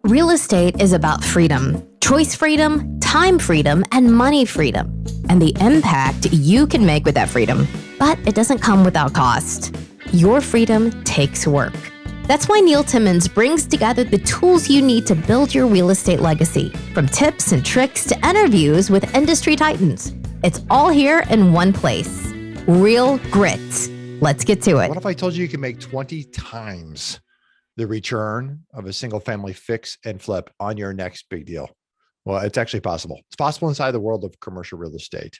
Real estate is about freedom, choice freedom, time freedom, and money freedom, and the impact you can make with that freedom. But it doesn't come without cost. Your freedom takes work. That's why Neil Timmins brings together the tools you need to build your real estate legacy, from tips and tricks to interviews with industry titans. It's all here in one place. Real Grit. Let's get to it. What if I told you you can make 20 times the return of a single family fix and flip on your next big deal? Well, it's actually possible. It's possible inside the world of commercial real estate.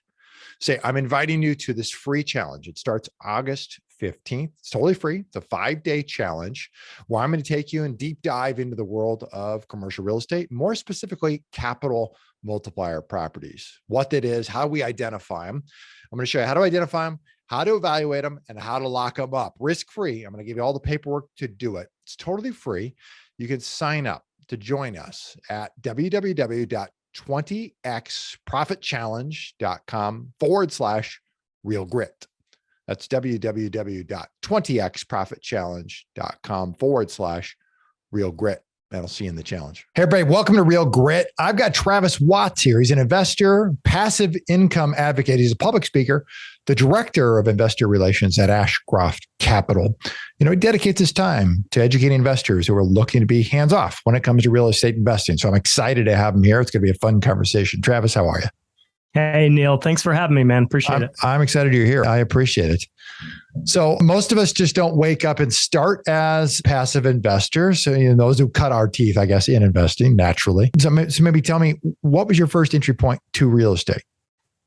Say, I'm inviting you to this free challenge. It starts August 15th. It's totally free. It's a 5-day challenge where I'm going to take you and deep dive into the world of commercial real estate, more specifically, capital multiplier properties, what that is, how we identify them. I'm going to show you how to identify them, how to evaluate them, and how to lock them up risk-free. I'm going to give you all the paperwork to do it. It's totally free. You can sign up to join us at www.20xprofitchallenge.com/real grit. That's www.20xprofitchallenge.com/real grit. And I'll see you in the challenge. Hey, everybody, welcome to Real Grit. I've got Travis Watts here. He's an investor, passive income advocate. He's a public speaker, the director of investor relations at Ashcroft Capital. He dedicates his time to educating investors who are looking to be hands-off when it comes to real estate investing. So I'm excited to have him here. It's going to be a fun conversation. Travis, how are you? Hey, Neil. Thanks for having me, man. Appreciate it. I'm excited you're here. I appreciate it. So most of us just don't wake up and start as passive investors. So, those who cut our teeth, I guess, in investing naturally. So maybe tell me, what was your first entry point to real estate?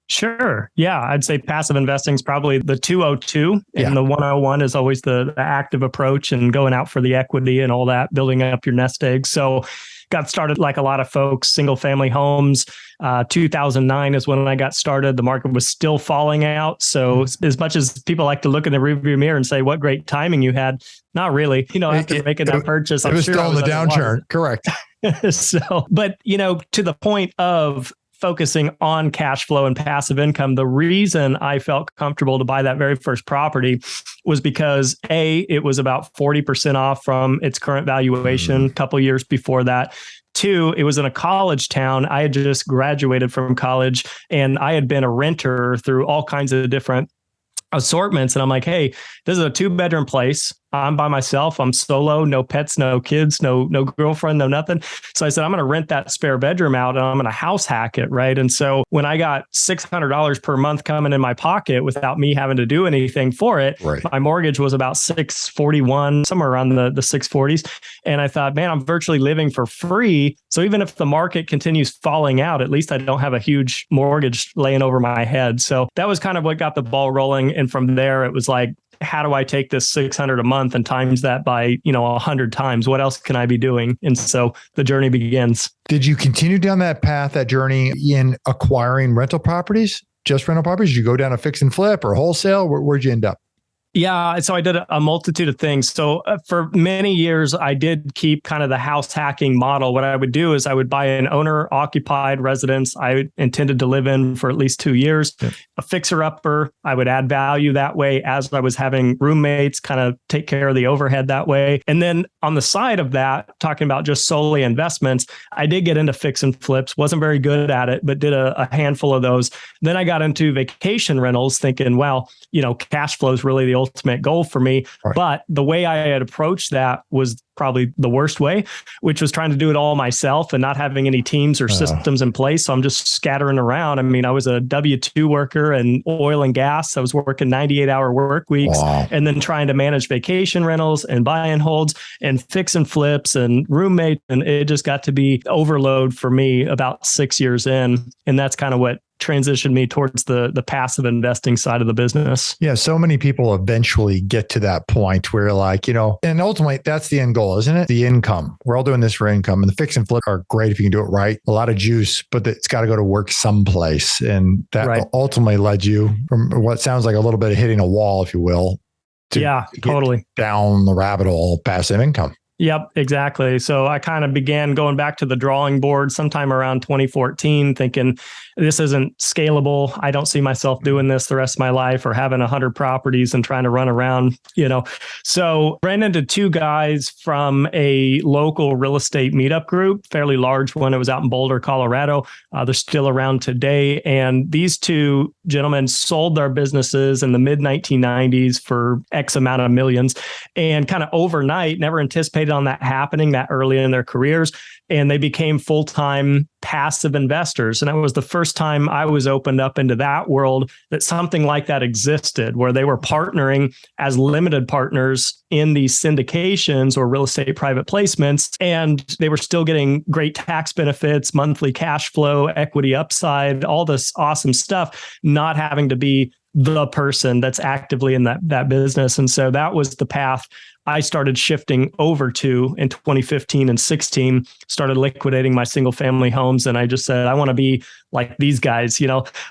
Sure. Yeah. I'd say passive investing is probably the 202 and the 101 is always the active approach and going out for the equity and all that, building up your nest egg. So got started like a lot of folks, single family homes. 2009 is when I got started. The market was still falling out. So as much as people like to look in the rearview mirror and say, what great timing you had, not really. After making that purchase, it was still in the downturn. Correct. But to the point of focusing on cash flow and passive income, the reason I felt comfortable to buy that very first property was because it was about 40% off from its current valuation a couple of years before that. 2, it was in a college town. I had just graduated from college and I had been a renter through all kinds of different assortments. And I'm like, hey, this is a 2-bedroom place. I'm by myself. I'm solo, no pets, no kids, no girlfriend, no nothing. So I said, I'm going to rent that spare bedroom out and I'm going to house hack it. Right. And so when I got $600 per month coming in my pocket without me having to do anything for it, my mortgage was about $641, somewhere around the 640s. And I thought, man, I'm virtually living for free. So even if the market continues falling out, at least I don't have a huge mortgage laying over my head. So that was kind of what got the ball rolling. And from there, it was like, how do I take this $600 a month and times that by, 100 times? What else can I be doing? And so the journey begins. Did you continue down that path, that journey in acquiring rental properties, just rental properties? Did you go down a fix and flip or wholesale? Where'd you end up? Yeah. So I did a multitude of things. So for many years, I did keep kind of the house hacking model. What I would do is I would buy an owner occupied residence I intended to live in for at least 2 years, a fixer upper. I would add value that way as I was having roommates kind of take care of the overhead that way. And then on the side of that, talking about just solely investments, I did get into fix and flips, wasn't very good at it, but did a handful of those. Then I got into vacation rentals thinking, well, cash flow is really the ultimate goal for me. Right. But the way I had approached that was probably the worst way, which was trying to do it all myself and not having any teams or systems in place. So I'm just scattering around. I mean, I was a W-2 worker in oil and gas. I was working 98-hour work weeks and then trying to manage vacation rentals and buy and holds and fix and flips and roommate. And it just got to be overload for me about 6 years in. And that's kind of what transitioned me towards the passive investing side of the business. Yeah. So many people eventually get to that point where and ultimately that's the end goal, isn't it? The income. We're all doing this for income, and the fix and flip are great if you can do it right. A lot of juice, but it's got to go to work someplace. And that ultimately led you from what sounds like a little bit of hitting a wall, if you will. Totally Down the rabbit hole, passive income. Yep, exactly. So I kind of began going back to the drawing board sometime around 2014, thinking this isn't scalable. I don't see myself doing this the rest of my life or having 100 properties and trying to run around, So ran into two guys from a local real estate meetup group, fairly large one. It was out in Boulder, Colorado. They're still around today. And these two gentlemen sold their businesses in the mid 1990s for X amount of millions, and kind of overnight, never anticipated on that happening that early in their careers. And they became full-time passive investors. And that was the first time I was opened up into that world, that something like that existed, where they were partnering as limited partners in these syndications or real estate private placements. And they were still getting great tax benefits, monthly cash flow, equity upside, all this awesome stuff, not having to be the person that's actively in that business. And so that was the path I started shifting over to in 2015 and 16, started liquidating my single family homes. And I just said, I want to be like these guys.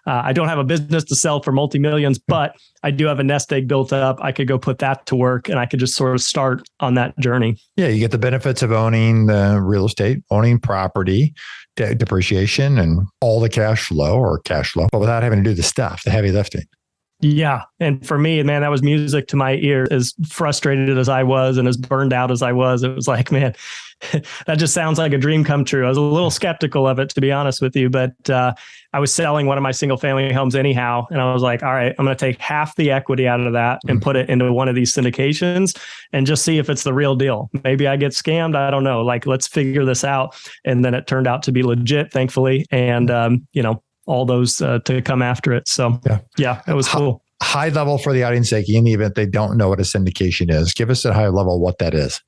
I don't have a business to sell for multi-millions, but I do have a nest egg built up. I could go put that to work and I could just sort of start on that journey. Yeah, you get the benefits of owning the real estate, owning property, depreciation, and all the cash flow, but without having to do the stuff, the heavy lifting. Yeah. And for me, man, that was music to my ear. As frustrated as I was and as burned out as I was, it was like, man, that just sounds like a dream come true. I was a little skeptical of it, to be honest with you, but I was selling one of my single family homes anyhow. And I was like, all right, I'm going to take half the equity out of that and put it into one of these syndications and just see if it's the real deal. Maybe I get scammed. I don't know. Like, let's figure this out. And then it turned out to be legit, thankfully. And, all those to come after it. So yeah, it was cool. High level for the audience sake, in the event they don't know what a syndication is, give us a high level what that is.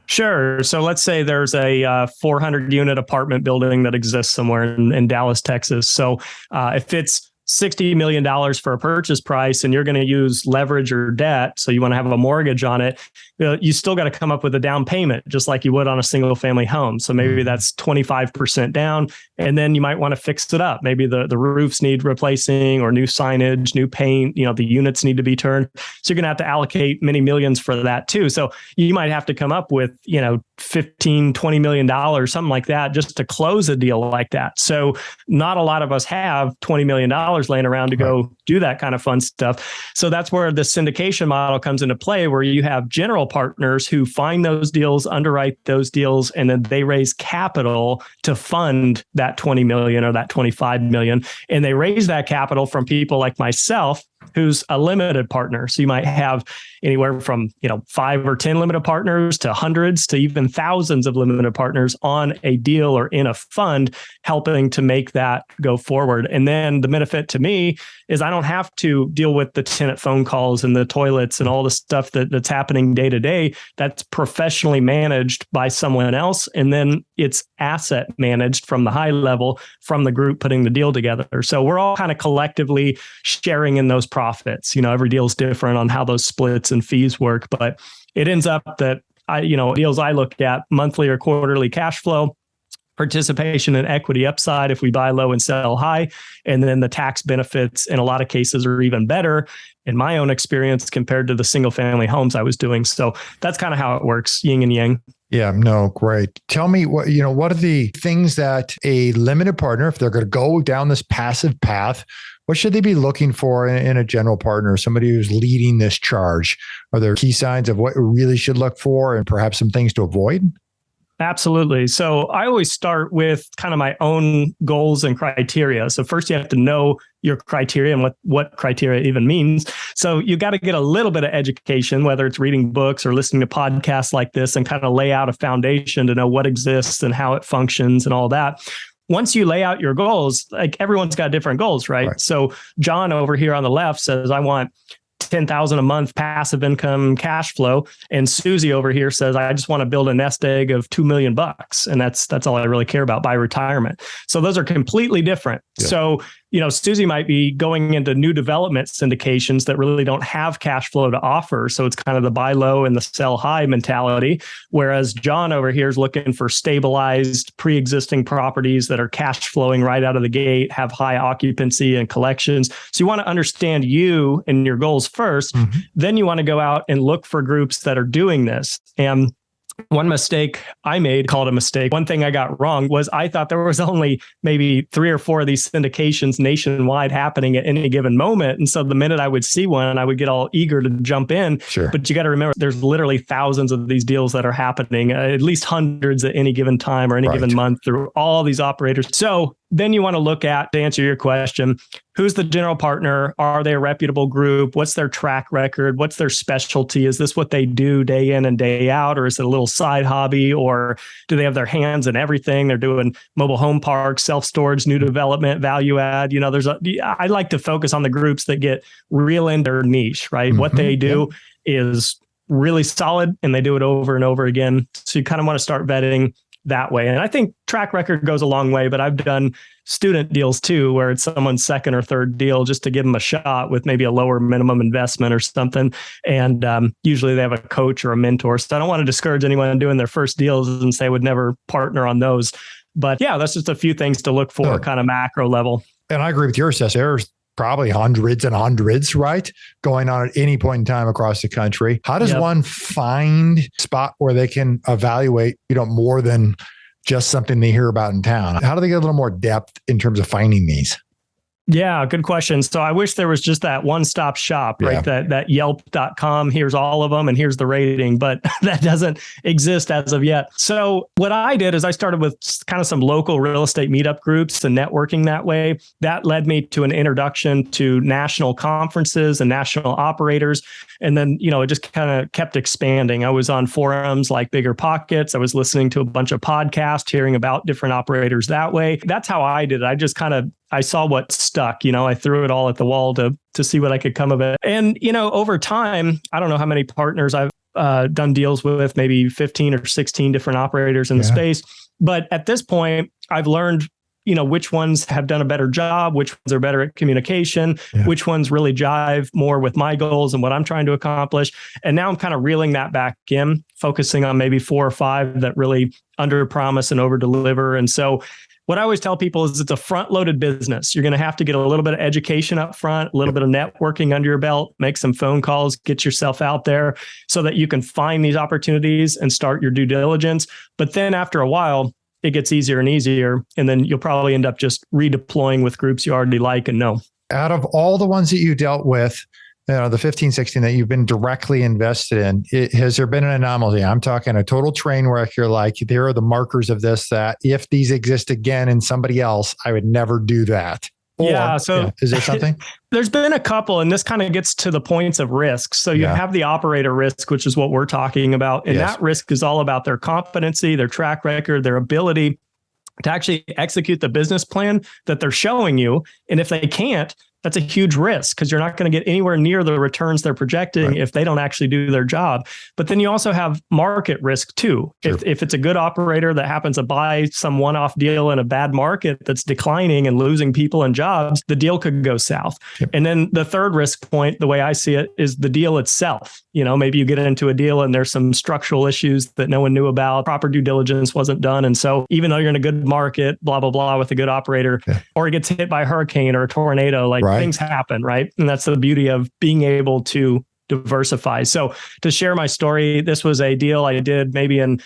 Sure. So let's say there's a 400 unit apartment building that exists somewhere in Dallas, Texas. So if it's $60 million for a purchase price and you're going to use leverage or debt, so you want to have a mortgage on it, you still got to come up with a down payment, just like you would on a single family home. So maybe that's 25% down, and then you might want to fix it up. Maybe the roofs need replacing or new signage, new paint, the units need to be turned. So you're going to have to allocate many millions for that too. So you might have to come up with, $15-20 million, something like that, just to close a deal like that. So not a lot of us have $20 million laying around to go do that kind of fun stuff. So that's where the syndication model comes into play, where you have general partners who find those deals, underwrite those deals, and then they raise capital to fund that 20 million or that 25 million. And they raise that capital from people like myself, who's a limited partner. So you might have anywhere from 5 or 10 limited partners to hundreds to even thousands of limited partners on a deal or in a fund, helping to make that go forward. And then the benefit to me is I don't have to deal with the tenant phone calls and the toilets and all the stuff that's happening day to day. That's professionally managed by someone else. And then it's asset managed from the high level from the group putting the deal together. So we're all kind of collectively sharing in those profits. Every deal is different on how those splits and fees work, but it ends up that deals I look at, monthly or quarterly cash flow, participation in equity upside if we buy low and sell high, and then the tax benefits in a lot of cases are even better in my own experience compared to the single family homes I was doing. So that's kind of how it works, yin and yang. Yeah, no, great. Tell me what are the things that a limited partner, if they're going to go down this passive path, what should they be looking for in a general partner, somebody who's leading this charge? Are there key signs of what we really should look for and perhaps some things to avoid? Absolutely. So I always start with kind of my own goals and criteria. So first you have to know your criteria and what criteria even means. So you got to get a little bit of education, whether it's reading books or listening to podcasts like this, and kind of lay out a foundation to know what exists and how it functions and all that. Once you lay out your goals, like everyone's got different goals, right? So John over here on the left says, I want 10,000 a month passive income cash flow. And Susie over here says, I just want to build a nest egg of $2 million. And that's all I really care about by retirement. So those are completely different. Yeah. So, Susie might be going into new development syndications that really don't have cash flow to offer. So it's kind of the buy low and the sell high mentality. Whereas John over here is looking for stabilized pre-existing properties that are cash flowing right out of the gate, have high occupancy and collections. So you want to understand you and your goals first. Mm-hmm. Then you want to go out and look for groups that are doing this. And one mistake I made, called a mistake. One thing I got wrong was I thought there was only maybe 3 or 4 of these syndications nationwide happening at any given moment. And so the minute I would see one, I would get all eager to jump in. Sure. But you got to remember, there's literally thousands of these deals that are happening, at least hundreds at any given time or any given month through all these operators. So then you want to look at, to answer your question, who's the general partner? Are they a reputable group? What's their track record? What's their specialty? Is this what they do day in and day out? Or is it a little side hobby? Or do they have their hands in everything? They're doing mobile home parks, self-storage, new development, value add. I like to focus on the groups that get real in their niche, right? Mm-hmm. What they do is really solid and they do it over and over again. So you kind of want to start vetting that way. And I think track record goes a long way, but I've done student deals too, where it's someone's second or third deal just to give them a shot with maybe a lower minimum investment or something. And usually they have a coach or a mentor. So I don't want to discourage anyone doing their first deals and say I would never partner on those. But yeah, that's just a few things to look for, kind of macro level. And I agree with your assessment. There's probably hundreds and hundreds, right, going on at any point in time across the country. How does one find a spot where they can evaluate, more than just something they hear about in town? How do they get a little more depth in terms of finding these? Yeah, good question. So I wish there was just that one-stop shop, right? That Yelp.com, here's all of them and here's the rating, but that doesn't exist as of yet. So what I did is I started with kind of some local real estate meetup groups and networking that way. That led me to an introduction to national conferences and national operators. And then, it just kind of kept expanding. I was on forums like Bigger Pockets. I was listening to a bunch of podcasts, hearing about different operators that way. That's how I did it. I saw what stuck, I threw it all at the wall to see what I could come of it. And, over time, I don't know how many partners I've done deals with, maybe 15 or 16 different operators in the space. But at this point, I've learned, which ones have done a better job, which ones are better at communication, which ones really jive more with my goals and what I'm trying to accomplish. And now I'm kind of reeling that back in, focusing on maybe 4 or 5 that really under promise and over deliver. And so what I always tell people is it's a front-loaded business. You're going to have to get a little bit of education up front, a little bit of networking under your belt, make some phone calls, get yourself out there so that you can find these opportunities and start your due diligence. But then after a while, it gets easier and easier. And then you'll probably end up just redeploying with groups you already like and know. Out of all the ones that you dealt with, the 15, 16 that you've been directly invested in, has there been an anomaly? I'm talking a total train wreck. You're like, there are the markers of this, that if these exist again in somebody else, I would never do that. Is there something? There's been a couple, and this kind of gets to the points of risk. So you have the operator risk, which is what we're talking about. And that risk is all about their competency, their track record, their ability to actually execute the business plan that they're showing you. And if they can't, that's a huge risk because you're not going to get anywhere near the returns they're projecting if they don't actually do their job. But then you also have market risk too. Sure. If it's a good operator that happens to buy some one-off deal in a bad market that's declining and losing people and jobs, the deal could go south. Yep. And then the third risk point, the way I see it, is the deal itself. Maybe you get into a deal and there's some structural issues that no one knew about. Proper due diligence wasn't done. And so even though you're in a good market, blah, blah, blah, with a good operator, or it gets hit by a hurricane or a tornado, things happen, right? And that's the beauty of being able to diversify. So to share my story, this was a deal I did maybe in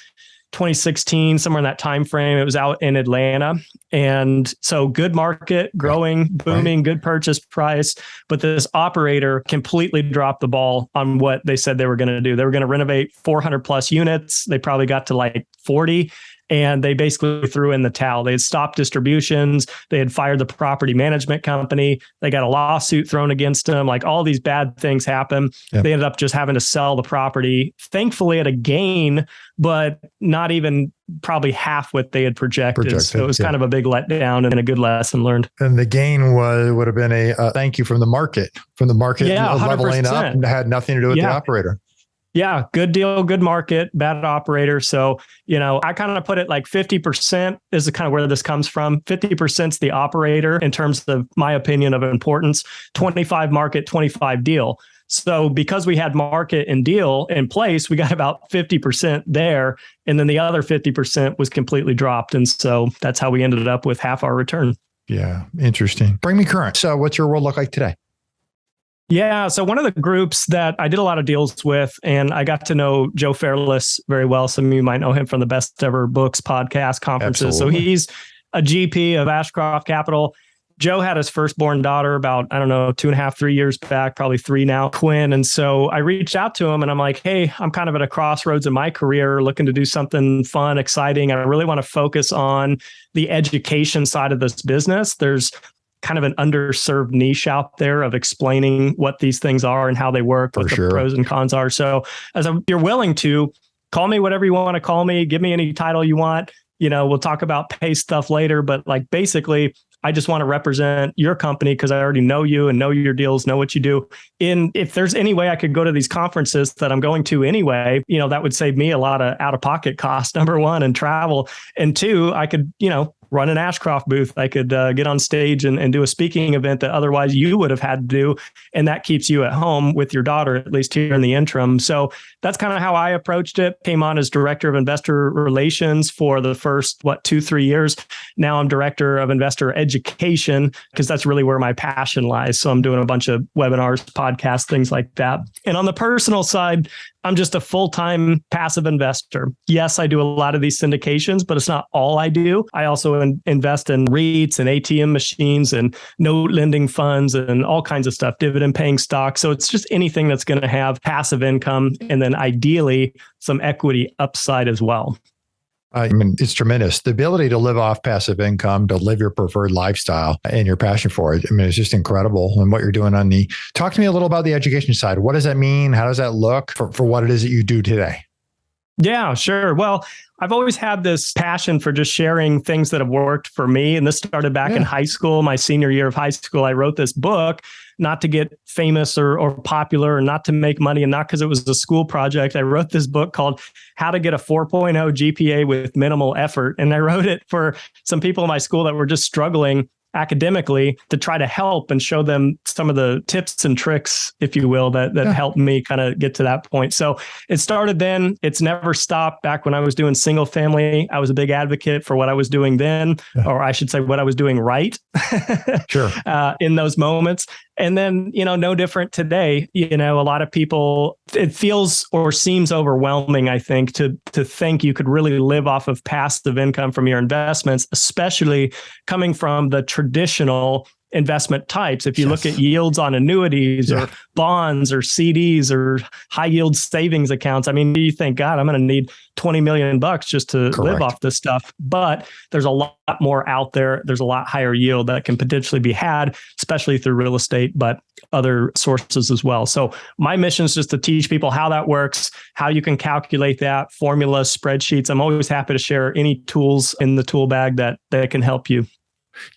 2016, somewhere in that time frame. It was out in Atlanta. And so good market, growing, booming, good purchase price. But this operator completely dropped the ball on what they said they were going to do. They were going to renovate 400 plus units. They probably got to like 40. And they basically threw in the towel. They had stopped distributions. They had fired the property management company. They got a lawsuit thrown against them. Like all these bad things happen. Yep. They ended up just having to sell the property, thankfully at a gain, but not even probably half what they had projected. So it was kind of a big letdown and a good lesson learned. And the gain would have been a thank you from the market leveling up and had nothing to do with the operator. Yeah, good deal, good market, bad operator. So, I kind of put it like 50% is kind of where this comes from. 50% is the operator in terms of my opinion of importance, 25 market, 25 deal. So because we had market and deal in place, we got about 50% there. And then the other 50% was completely dropped. And so that's how we ended up with half our return. Yeah, interesting. Bring me current. So what's your world look like today? Yeah. So one of the groups that I did a lot of deals with, and I got to know Joe Fairless very well. Some of you might know him from the Best Ever Books podcast conferences. Absolutely. So he's a GP of Ashcroft Capital. Joe had his firstborn daughter about, 2.5, 3 years back, probably 3 now, Quinn. And so I reached out to him and I'm like, hey, I'm kind of at a crossroads in my career, looking to do something fun, exciting. I really want to focus on the education side of this business. There's kind of an underserved niche out there of explaining what these things are and how they work, what the pros and cons are. So you're willing to call me whatever you want to call me, give me any title you want. We'll talk about pay stuff later, but like basically I just want to represent your company because I already know you and know your deals, know what you do. If there's any way I could go to these conferences that I'm going to anyway, that would save me a lot of out-of-pocket costs, number one, and travel. And two, I could, run an Ashcroft booth. I could get on stage and do a speaking event that otherwise you would have had to do. And that keeps you at home with your daughter, at least here in the interim. So that's kind of how I approached it. Came on as director of investor relations for the first, 2-3 years. Now I'm director of investor education because that's really where my passion lies. So I'm doing a bunch of webinars, podcasts, things like that. And on the personal side, I'm just a full-time passive investor. Yes, I do a lot of these syndications, but it's not all I do. I also invest in REITs and ATM machines and note lending funds and all kinds of stuff, dividend paying stocks. So it's just anything that's going to have passive income and then ideally some equity upside as well. I mean, it's tremendous. The ability to live off passive income, to live your preferred lifestyle and your passion for it. I mean, it's just incredible. And what you're doing talk to me a little about the education side. What does that mean? How does that look for what it is that you do today? Yeah, sure. Well, I've always had this passion for just sharing things that have worked for me. And this started back in high school, my senior year of high school. I wrote this book, not to get famous or popular or not to make money and not because it was a school project. I wrote this book called How to Get a 4.0 GPA with Minimal Effort. And I wrote it for some people in my school that were just struggling academically to try to help and show them some of the tips and tricks, if you will, that helped me kind of get to that point. So it started then. It's never stopped. Back when I was doing single family, I was a big advocate for what I was doing then, or I should say what I was doing right Sure. In those moments. And then, no different today. A lot of people, it feels or seems overwhelming, I think, to think you could really live off of passive income from your investments, especially coming from the traditional investment types. If you look at yields on annuities or bonds or CDs or high yield savings accounts, I mean, you think, God, I'm going to need $20 million just to live off this stuff. But there's a lot more out there. There's a lot higher yield that can potentially be had, especially through real estate, but other sources as well. So my mission is just to teach people how that works, how you can calculate that, formulas, spreadsheets. I'm always happy to share any tools in the tool bag that can help you.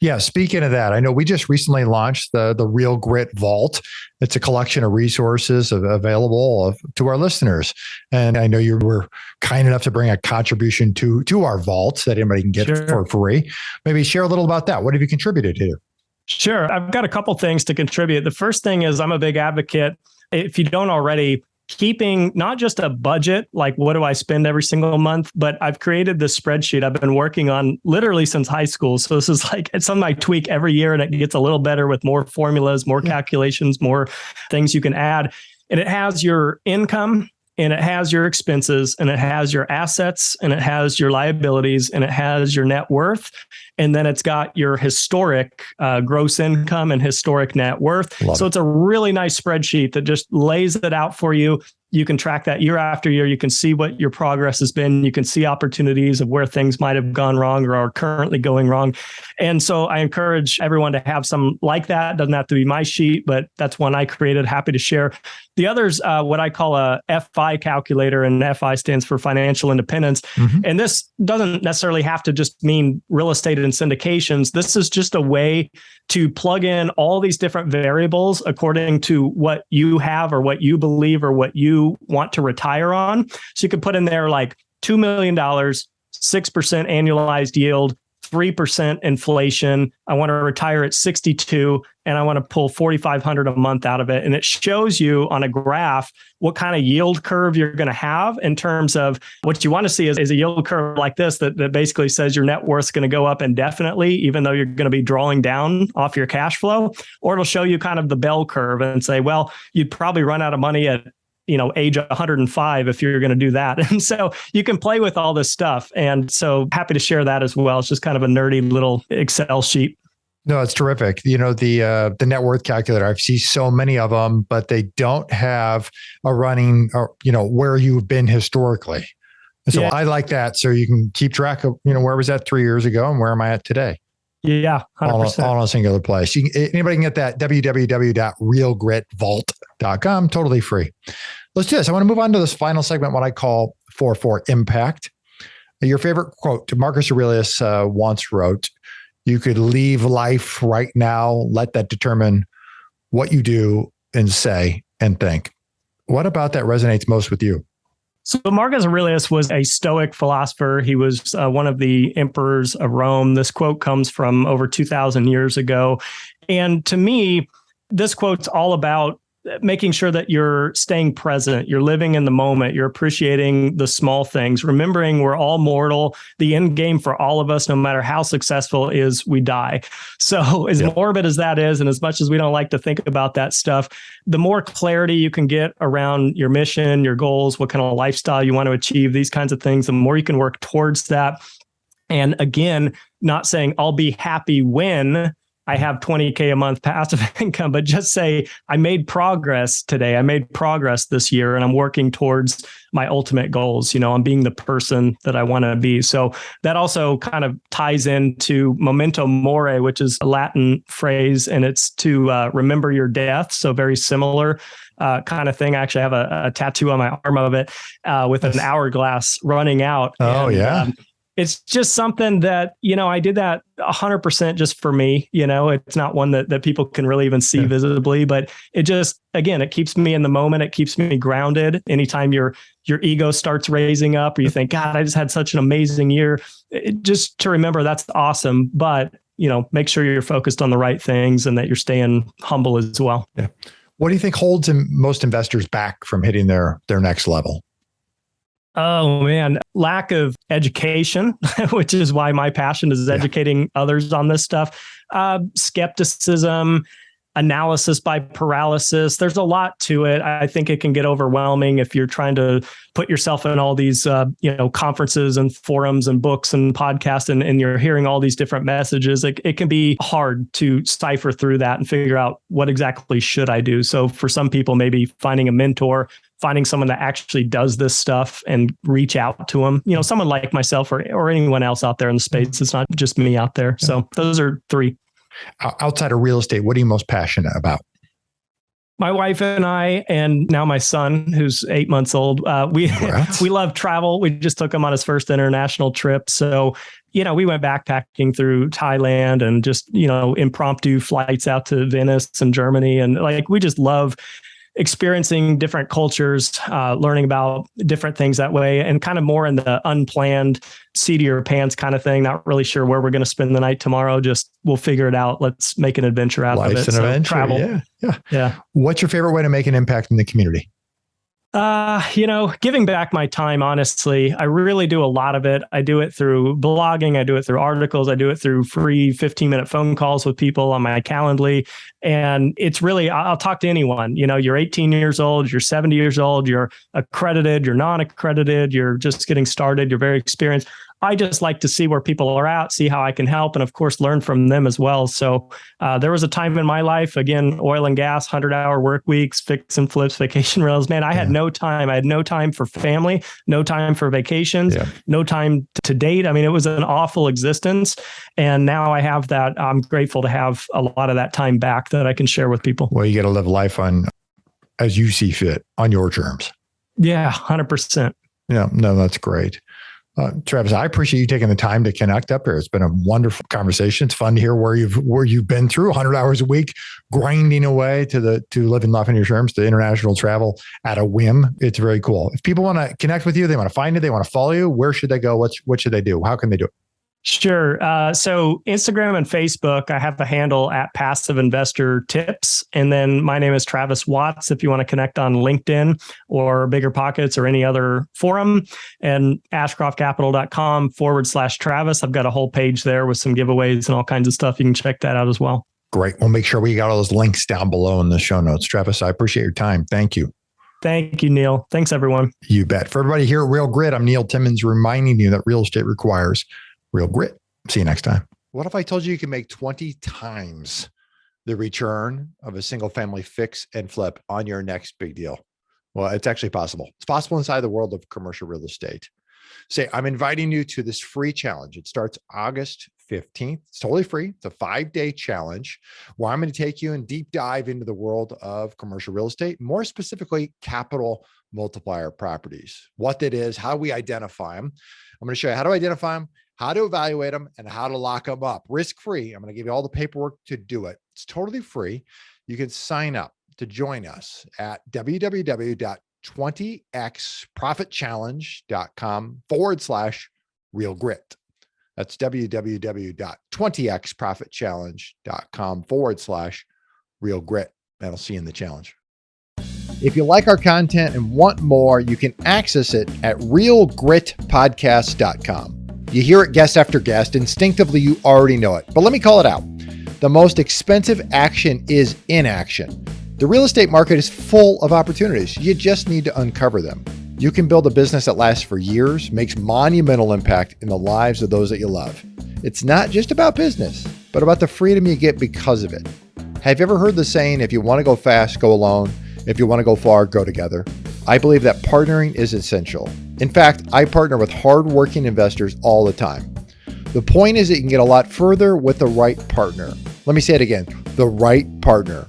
Yeah. Speaking of that, I know we just recently launched the Real Grit Vault. It's a collection of resources available to our listeners. And I know you were kind enough to bring a contribution to our vault that anybody can get for free. Maybe share a little about that. What have you contributed here? Sure. I've got a couple things to contribute. The first thing is I'm a big advocate, if you don't already, keeping not just a budget, like what do I spend every single month, but I've created this spreadsheet I've been working on literally since high school. So this is it's something I tweak every year and it gets a little better with more formulas, more calculations, more things you can add. And it has your income and it has your expenses and it has your assets and it has your liabilities and it has your net worth. And then it's got your historic gross income and historic net worth. So it's a really nice spreadsheet that just lays it out for you. You can track that year after year. You can see what your progress has been. You can see opportunities of where things might have gone wrong or are currently going wrong. And so I encourage everyone to have some like that. It doesn't have to be my sheet, but that's one I created. Happy to share. The other's what I call a FI calculator, and FI stands for financial independence. Mm-hmm. And this doesn't necessarily have to just mean real estate and syndications. This is just a way to plug in all these different variables according to what you have or what you believe or what you want to retire on. So you could put in there like $2 million, 6% annualized yield, 3% inflation. I want to retire at 62 and I want to pull 4,500 a month out of it. And it shows you on a graph what kind of yield curve you're going to have in terms of what you want to see is a yield curve like this that basically says your net worth is going to go up indefinitely, even though you're going to be drawing down off your cash flow. Or it'll show you kind of the bell curve and say, well, you'd probably run out of money at age 105 if you're going to do that. And so you can play with all this stuff. And so happy to share that as well. It's just kind of a nerdy little Excel sheet. No, it's terrific. The net worth calculator, I've seen so many of them, but they don't have a running or, where you've been historically. And so I like that. So you can keep track of, where was that 3 years ago and where am I at today? Yeah, 100%. All in a singular place. Anybody can get that, www.realgritvault.com, totally free. Let's do this. I want to move on to this final segment, what I call for impact. Your favorite quote, Marcus Aurelius once wrote, "You could leave life right now, let that determine what you do and say and think." What about that resonates most with you? So Marcus Aurelius was a Stoic philosopher. He was one of the emperors of Rome. This quote comes from over 2,000 years ago. And to me, this quote's all about making sure that you're staying present, you're living in the moment, you're appreciating the small things, remembering we're all mortal. The end game for all of us, no matter how successful, is we die. So as morbid as that is, and as much as we don't like to think about that stuff, the more clarity you can get around your mission, your goals, what kind of lifestyle you want to achieve, these kinds of things, the more you can work towards that. And again, not saying I'll be happy when I have 20K a month passive income, but just say, I made progress today. I made progress this year and I'm working towards my ultimate goals. I'm being the person that I want to be. So that also kind of ties into memento mori, which is a Latin phrase, and it's to remember your death. So very similar kind of thing. I actually have a tattoo on my arm of it with an hourglass running out. Oh, yeah. It's just something that, I did that 100% just for me. It's not one that people can really even see visibly, but it just, again, it keeps me in the moment. It keeps me grounded. Anytime your ego starts raising up or you think, God, I just had such an amazing year, just to remember that's awesome. But, make sure you're focused on the right things and that you're staying humble as well. Yeah. What do you think holds most investors back from hitting their next level? Oh, man, lack of education, which is why my passion is educating others on this stuff. Skepticism, analysis by paralysis. There's a lot to it. I think it can get overwhelming if you're trying to put yourself in all these, conferences and forums and books and podcasts, and you're hearing all these different messages. It can be hard to cipher through that and figure out what exactly should I do. So for some people, maybe finding a mentor, finding someone that actually does this stuff and reach out to them, someone like myself or anyone else out there in the space. It's not just me out there. So those are three. Outside of real estate, what are you most passionate about? My wife and I, and now my son, who's 8 months old, we love travel. We just took him on his first international trip. So, we went backpacking through Thailand and just, impromptu flights out to Venice and Germany. And we just love experiencing different cultures, learning about different things that way, and kind of more in the unplanned seat of your pants kind of thing. Not really sure where we're going to spend the night tomorrow. Just we'll figure it out. Let's make an adventure out of it. Life's an adventure. Travel. Yeah. What's your favorite way to make an impact in the community? Giving back my time, honestly, I really do a lot of it. I do it through blogging. I do it through articles. I do it through free 15-minute phone calls with people on my Calendly. And it's really, I'll talk to anyone. You're 18 years old, you're 70 years old, you're accredited, you're non-accredited, you're just getting started, you're very experienced. I just like to see where people are at, see how I can help, and of course, learn from them as well. So there was a time in my life, again, oil and gas, 100-hour work weeks, fix and flips, vacation rentals. Man, I had no time. I had no time for family, no time for vacations, no time to date. I mean, it was an awful existence. And now I have that. I'm grateful to have a lot of that time back that I can share with people. Well, you got to live life as you see fit, on your terms. Yeah, 100%. Yeah, no, that's great. Travis, I appreciate you taking the time to connect up here. It's been a wonderful conversation. It's fun to hear where you've been through 100 hours a week, grinding away to living life on your terms, to international travel at a whim. It's very cool. If people want to connect with you, they want to find you, they want to follow you, where should they go? What should they do? How can they do it? Sure. So Instagram and Facebook, I have a handle at Passive Investor Tips. And then my name is Travis Watts if you want to connect on LinkedIn or Bigger Pockets or any other forum. And ashcroftcapital.com/Travis. I've got a whole page there with some giveaways and all kinds of stuff. You can check that out as well. Great. We'll make sure we got all those links down below in the show notes. Travis, I appreciate your time. Thank you. Thank you, Neil. Thanks, everyone. You bet. For everybody here at Real Grit, I'm Neil Timmins reminding you that real estate requires real grit. See you next time. What if I told you you can make 20 times the return of a single family fix and flip on your next big deal? Well, it's actually possible. It's possible inside the world of commercial real estate. Say, I'm inviting you to this free challenge. It starts August 15th. It's totally free. It's a 5-day challenge where I'm going to take you and deep dive into the world of commercial real estate, more specifically, capital multiplier properties, what that is, how we identify them. I'm going to show you how to identify them, how to evaluate them, and how to lock them up risk-free. I'm going to give you all the paperwork to do it. It's totally free. You can sign up to join us at www.20xprofitchallenge.com/real grit. That's www.20xprofitchallenge.com/real grit. And I'll see you in the challenge. If you like our content and want more, you can access it at realgritpodcast.com. You hear it guest after guest. Instinctively, you already know it. But let me call it out. The most expensive action is inaction. The real estate market is full of opportunities. You just need to uncover them. You can build a business that lasts for years, makes monumental impact in the lives of those that you love. It's not just about business, but about the freedom you get because of it. Have you ever heard the saying, if you want to go fast, go alone. If you want to go far, go together. I believe that partnering is essential. In fact, I partner with hardworking investors all the time. The point is that you can get a lot further with the right partner. Let me say it again, the right partner.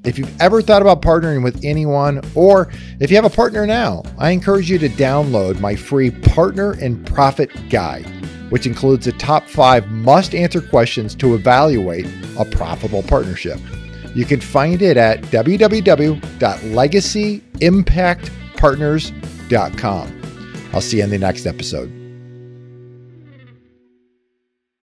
If you've ever thought about partnering with anyone, or if you have a partner now, I encourage you to download my free Partner and Profit Guide, which includes the top 5 must-answer questions to evaluate a profitable partnership. You can find it at www.legacyimpactpartners.com. I'll see you in the next episode.